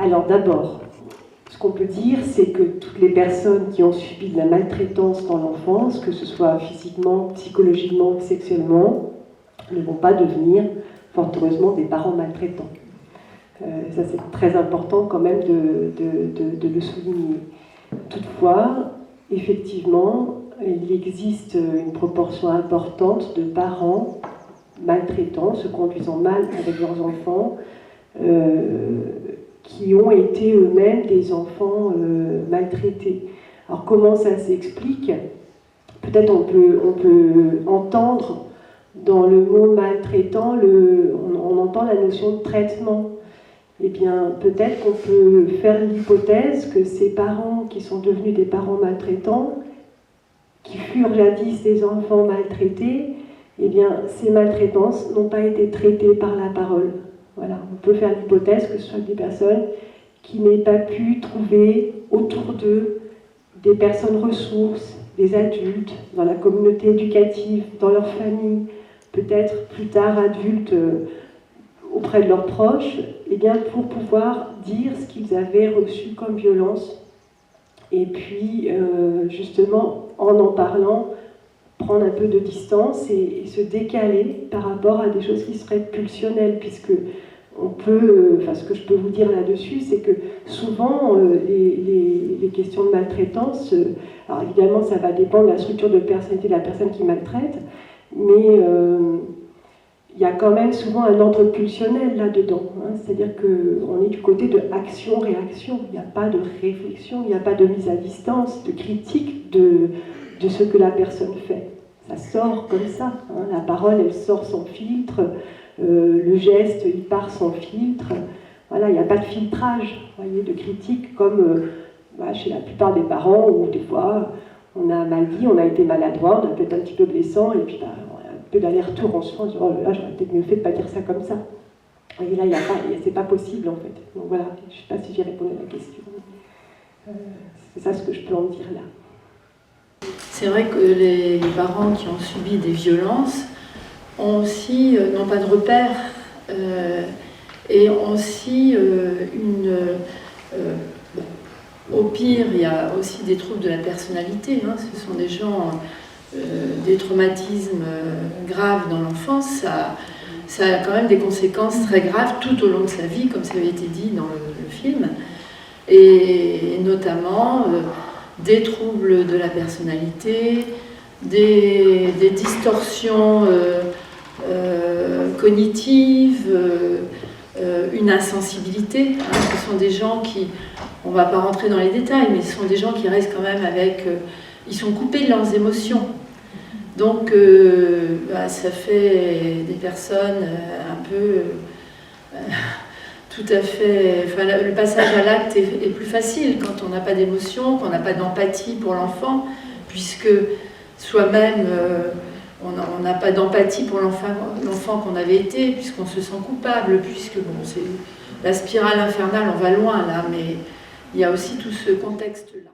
Alors d'abord, ce qu'on peut dire, c'est que toutes les personnes qui ont subi de la maltraitance dans l'enfance, que ce soit physiquement, psychologiquement, sexuellement, ne vont pas devenir, fort heureusement, des parents maltraitants. Ça, c'est très important quand même de le souligner. Toutefois, effectivement, il existe une proportion importante de parents maltraitants, se conduisant mal avec leurs enfants, qui ont été eux-mêmes des enfants maltraités. Alors comment ça s'explique? Peut-être on peut entendre dans le mot maltraitant, on entend la notion de traitement. Eh bien, peut-être qu'on peut faire l'hypothèse que ces parents qui sont devenus des parents maltraitants, qui furent jadis des enfants maltraités, eh bien, ces maltraitances n'ont pas été traitées par la parole. Voilà, on peut faire l'hypothèse que ce soit des personnes qui n'aient pas pu trouver autour d'eux des personnes ressources, des adultes, dans la communauté éducative, dans leur famille, peut-être plus tard adultes auprès de leurs proches, eh bien, pour pouvoir dire ce qu'ils avaient reçu comme violence. Et puis, justement, en parlant, prendre un peu de distance et se décaler par rapport à des choses qui seraient pulsionnelles, puisque on peut, ce que je peux vous dire là-dessus, c'est que souvent les questions de maltraitance, alors évidemment ça va dépendre de la structure de personnalité de la personne qui maltraite, mais il y a quand même souvent un ordre pulsionnel là-dedans, hein, c'est-à-dire qu'on est du côté de action-réaction, il n'y a pas de réflexion, il n'y a pas de mise à distance, de critique de ce que la personne fait. Ça sort comme ça, hein, la parole elle sort sans filtre, le geste il part sans filtre, voilà, il n'y a pas de filtrage, voyez, de critique comme chez la plupart des parents où des fois on a mal dit, on a été maladroit, on a peut-être un petit peu blessant et puis on a un peu d'aller-retour en se disant oh là j'aurais peut-être mieux fait de ne pas dire ça comme ça. Et là c'est pas possible en fait. Donc voilà, je ne sais pas si j'ai répondu à la question. C'est ça ce que je peux en dire là. C'est vrai que les parents qui ont subi des violences ont aussi, n'ont pas de repères et ont aussi au pire, il y a aussi des troubles de la personnalité. Hein. Ce sont des gens, des traumatismes graves dans l'enfance. Ça a quand même des conséquences très graves tout au long de sa vie, comme ça avait été dit dans le film. Et notamment des troubles de la personnalité, des distorsions cognitives, une insensibilité. Hein. Ce sont des gens qui, on ne va pas rentrer dans les détails, mais ce sont des gens qui restent quand même avec... ils sont coupés de leurs émotions. Donc ça fait des personnes un peu... tout à fait... Enfin, le passage à l'acte est plus facile quand on n'a pas d'émotion, qu'on n'a pas d'empathie pour l'enfant, puisque soi-même... on n'a pas d'empathie pour l'enfant qu'on avait été, puisqu'on se sent coupable, puisque bon, c'est la spirale infernale, on va loin là, mais il y a aussi tout ce contexte-là.